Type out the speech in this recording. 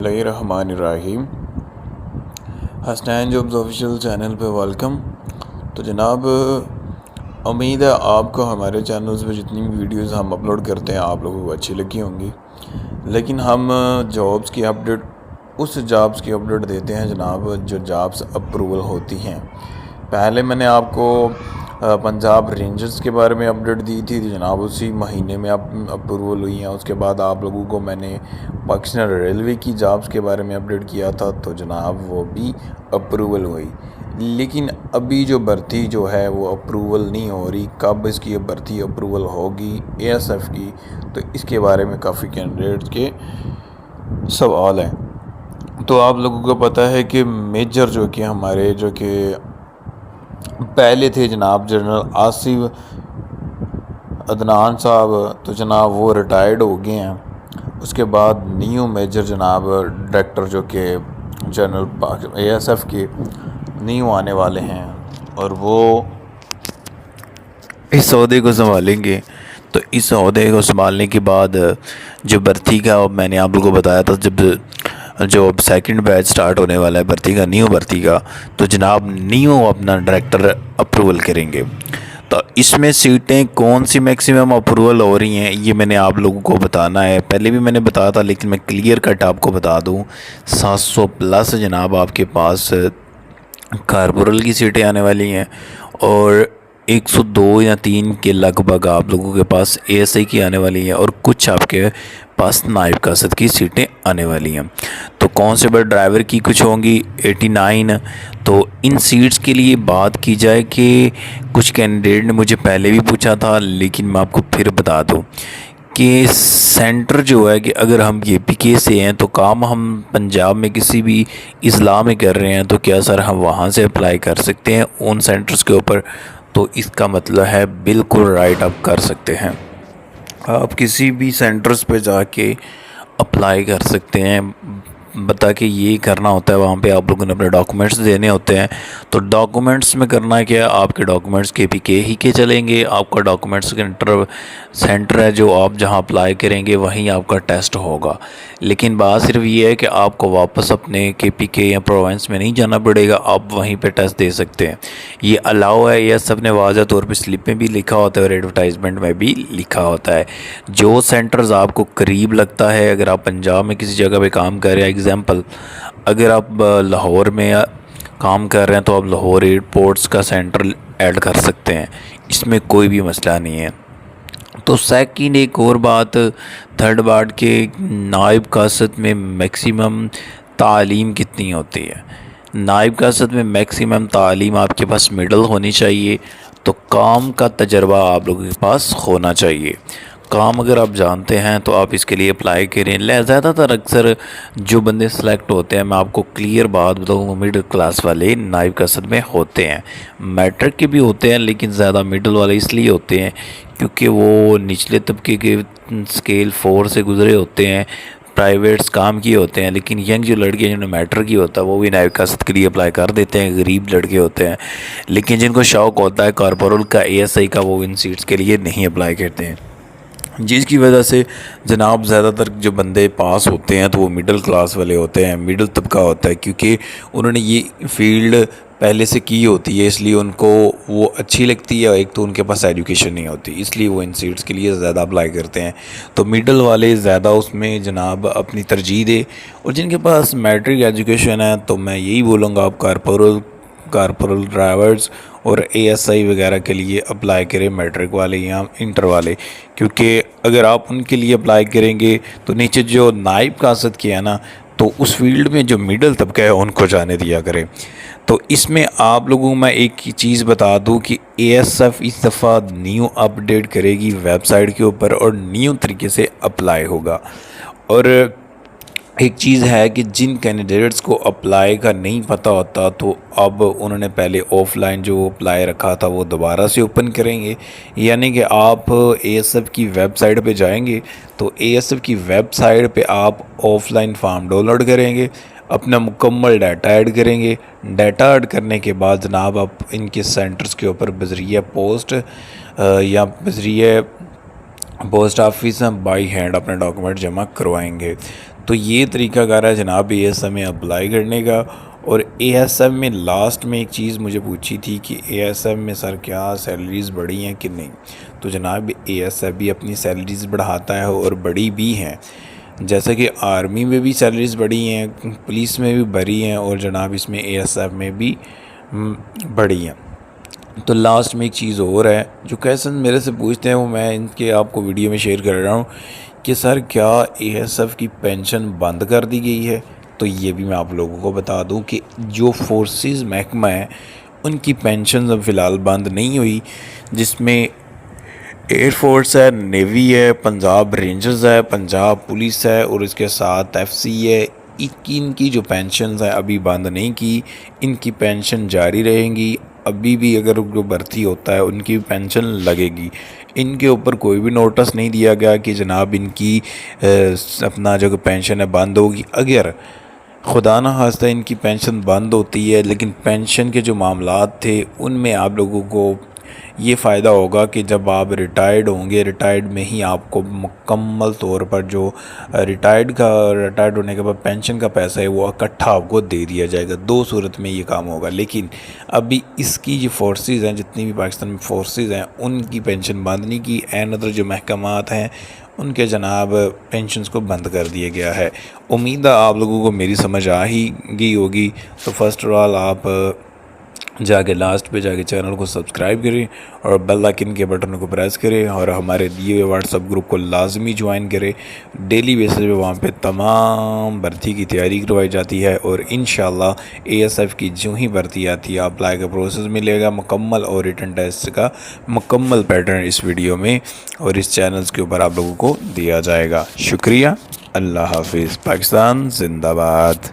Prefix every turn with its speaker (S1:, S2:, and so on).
S1: बिस्मिल्लाहिर्रहमानिर्रहीम। Hasnain jobs official channel पे welcome. तो जनाब, उम्मीद है आपको हमारे चैनल्स पे जितनी भी वीडियोस हम अपलोड करते हैं आप लोगों को अच्छी लगी होंगी। लेकिन हम जॉब्स की अपडेट उस जॉब्स की अपडेट देते हैं जनाब जो जॉब्स अप्रूवल होती हैं। पहले मैंने आपको पंजाब रेंजर्स के बारे में अपडेट दी थी तो जनाब उसी महीने में अप्रूवल हुई हैं। उसके बाद आप लोगों को मैंने पाकिस्तान रेलवे की जॉब्स के बारे में अपडेट किया था तो जनाब वो भी अप्रूवल हुई। लेकिन अभी जो भर्ती जो है वो अप्रूवल नहीं हो रही। कब इसकी भर्ती अप्रूवल होगी एएसएफ की, तो इसके बारे में काफ़ी कैंडिडेट्स के सवाल हैं। तो आप लोगों को पता है कि मेजर जो कि हमारे जो कि पहले थे जनाब जनरल आसिफ अदनान साहब, तो जनाब वो रिटायर्ड हो गए हैं। उसके बाद न्यू मेजर जनाब डायरेक्टर जो कि जनरल एएसएफ के न्यू आने वाले हैं और वो इस अहदे को संभालेंगे। तो इस अहदे को संभालने के बाद जो भर्ती का मैंने आप लोगों को बताया था, जब जो सेकंड बैच स्टार्ट होने वाला है भर्ती का, न्यू भर्ती का, तो जनाब न्यू अपना डायरेक्टर अप्रूवल करेंगे। तो इसमें सीटें कौन सी मैक्सिमम अप्रूवल हो रही हैं ये मैंने आप लोगों को बताना है। पहले भी मैंने बताया था लेकिन मैं क्लियर कट आपको बता दूं, 700 प्लस जनाब आपके पास कारपोरल की सीटें आने वाली हैं और 102 या 3 के लगभग आप लोगों के पास एएसआई की आने वाली हैं और कुछ आपके पास नायब कासद की सीटें आने वाली हैं। तो कांस्टेबल ड्राइवर की कुछ होंगी 89। तो इन सीट्स के लिए बात की जाए कि कुछ कैंडिडेट ने मुझे पहले भी पूछा था लेकिन मैं आपको फिर बता दूं कि सेंटर जो है कि अगर हम जेपीके से हैं तो काम हम पंजाब में किसी भी इज़ला में कर रहे हैं तो क्या सर हम वहाँ से अप्लाई कर सकते हैं उन सेंटर्स के ऊपर? तो इसका मतलब है बिल्कुल राइट, आप कर सकते हैं। आप किसी भी सेंटर्स पे जाके अप्लाई कर सकते हैं। बता के ये करना होता है, वहाँ पे आप लोगों ने अपने डॉक्यूमेंट्स देने होते हैं। तो डॉक्यूमेंट्स में करना है क्या, आपके डॉक्यूमेंट्स केपीके ही के चलेंगे। आपका डॉक्यूमेंट्स सेंटर है जो आप जहाँ अप्लाई करेंगे वहीं आपका टेस्ट होगा। लेकिन बात सिर्फ ये है कि आपको वापस अपने केपीके या प्रोविंस में नहीं जाना पड़ेगा, आप वहीं पे टेस्ट दे सकते हैं। ये अलाउ है, यह सब ने वाज़ह तौर पे स्लिप में भी लिखा होता है और एडवर्टाइजमेंट में भी लिखा होता है। जो सेंटर्स आपको करीब लगता है, अगर आप पंजाब में किसी जगह पे काम कर रहे हैं, एग्जांपल अगर आप लाहौर में काम कर रहे हैं तो आप लाहौर एयरपोर्ट्स का सेंटर ऐड कर सकते हैं, इसमें कोई भी मसला नहीं है। तो सेकंड एक और बात, थर्ड बात के नायब कासद में मैक्सिमम तालीम कितनी होती है। नायब कासद में मैक्सिमम तालीम आपके पास मिडल होनी चाहिए। तो काम का तजर्बा आप लोगों के पास होना चाहिए। काम अगर आप जानते हैं तो आप इसके लिए अप्लाई करें। ज़्यादातर अक्सर जो बंदे सेलेक्ट होते हैं, मैं आपको क्लियर बात बताऊँगा, मिडिल क्लास वाले नायब कासद में होते हैं। मैट्रिक के भी होते हैं लेकिन ज़्यादा मिडिल वाले इसलिए होते हैं क्योंकि वो निचले तबके के स्केल 4 से गुजरे होते हैं, प्राइवेट्स काम किए होते हैं। लेकिन यंग जो लड़के जिन्होंने मैट्रिक की होता है वो भी नायब कासद के लिए अप्लाई कर देते हैं, गरीब लड़के होते हैं। लेकिन जिनको शौक़ होता है कॉर्पोरल का, एएसआई का, वो इन सीट्स के लिए नहीं अप्लाई करते हैं, जिसकी वजह से जनाब ज़्यादातर जो बंदे पास होते हैं तो वो मिडिल क्लास वाले होते हैं, मिडिल तबका होता है, क्योंकि उन्होंने ये फील्ड पहले से की होती है इसलिए उनको वो अच्छी लगती है। एक तो उनके पास एजुकेशन नहीं होती इसलिए वो इन सीट्स के लिए ज़्यादा अप्लाई करते हैं। तो मिडिल वाले ज़्यादा उसमें जनाब अपनी तरजीह दे, और जिनके पास मैट्रिक एजुकेशन है तो मैं यही बोलूँगा आप कारपोरल ड्राइवर्स और एएसआई वगैरह के लिए अप्लाई करें, मैट्रिक वाले या इंटर वाले। क्योंकि अगर आप उनके लिए अप्लाई करेंगे तो नीचे जो नायब कासद किया है ना, तो उस फील्ड में जो मिडिल तबका है उनको जाने दिया करें। तो इसमें आप लोगों को मैं एक ही चीज़ बता दूं कि एएसएफ इस दफ़ा न्यू अपडेट करेगी वेबसाइट के ऊपर और न्यू तरीके से अप्लाई होगा। और एक चीज़ है कि जिन कैंडिडेट्स को अप्लाई का नहीं पता होता तो अब उन्होंने पहले ऑफ़लाइन जो अप्लाई रखा था वो दोबारा से ओपन करेंगे। यानी कि आप एएसएफ की वेबसाइट पे जाएंगे तो एएसएफ की वेबसाइट पे आप ऑफ़लाइन फॉर्म डाउनलोड करेंगे, अपना मुकम्मल डाटा ऐड करेंगे। डाटा ऐड करने के बाद जनाब आप इनके सेंटर्स के ऊपर बज़रिया पोस्ट या बज़रिया पोस्ट ऑफिस बाई हैंड अपने डॉक्यूमेंट जमा करवाएंगे। तो ये तरीक़ाकार है जनाब ASF में अप्लाई करने का। और ASF में लास्ट में एक चीज़ मुझे पूछी थी कि ASF में सर क्या सैलरीज़ बढ़ी हैं कि नहीं। तो जनाब ASF भी अपनी सैलरीज़ बढ़ाता है और बड़ी भी हैं, जैसे कि आर्मी में भी सैलरीज़ बढ़ी हैं, पुलिस में भी बढ़ी हैं और जनाब इसमें ASF में भी बढ़ी हैं। तो लास्ट में एक चीज़ और है जो क्वेश्चन मेरे से पूछते हैं, वो मैं इनके आपको वीडियो में शेयर कर रहा हूँ कि सर क्या ASF की पेंशन बंद कर दी गई है। तो ये भी मैं आप लोगों को बता दूं कि जो फोर्सेस महकमा है उनकी पेंशन अब फ़िलहाल बंद नहीं हुई, जिसमें एयरफोर्स है, नेवी है, पंजाब रेंजर्स है, पंजाब पुलिस है और इसके साथ FC है। इनकी जो पेंशन है अभी बंद नहीं की, इनकी पेंशन जारी रहेंगी। अभी भी अगर जो भर्ती होता है उनकी पेंशन लगेगी। इनके ऊपर कोई भी नोटिस नहीं दिया गया कि जनाब इनकी अपना जो पेंशन है बंद होगी। अगर खुदा न खास्ता इनकी पेंशन बंद होती है, लेकिन पेंशन के जो मामलात थे उनमें आप लोगों को ये फ़ायदा होगा कि जब आप रिटायर्ड होंगे, रिटायर्ड में ही आपको मुकम्मल तौर पर जो रिटायर्ड होने के बाद पेंशन का पैसा है वो इकट्ठा आपको दे दिया जाएगा। दो सूरत में ये काम होगा। लेकिन अभी इसकी जो फोर्सेस हैं, जितनी भी पाकिस्तान में फोर्सेस हैं, उनकी पेंशन बंद नहीं की। एन अदर जो महकमात हैं उनके जनाब पेंशन्स को बंद कर दिया गया है। उम्मीद है आप लोगों को मेरी समझ आ ही गई होगी। तो फर्स्ट ऑफ ऑल आप जाके लास्ट पे जाके चैनल को सब्सक्राइब करें और बेल आइकन के बटन को प्रेस करें और हमारे दिए हुए व्हाट्सअप ग्रुप को लाजमी ज्वाइन करें। डेली बेसिस पे वहाँ पे तमाम भर्ती की तैयारी करवाई जाती है और इंशाल्लाह ASF की जो ही भर्ती आती है अप्लाई का प्रोसेस मिलेगा मुकम्मल और रिटन टेस्ट का मुकम्मल पैटर्न इस वीडियो में और इस चैनल्स के ऊपर आप लोगों को दिया जाएगा। शुक्रिया। अल्लाह हाफिज़। पाकिस्तान जिंदाबाद।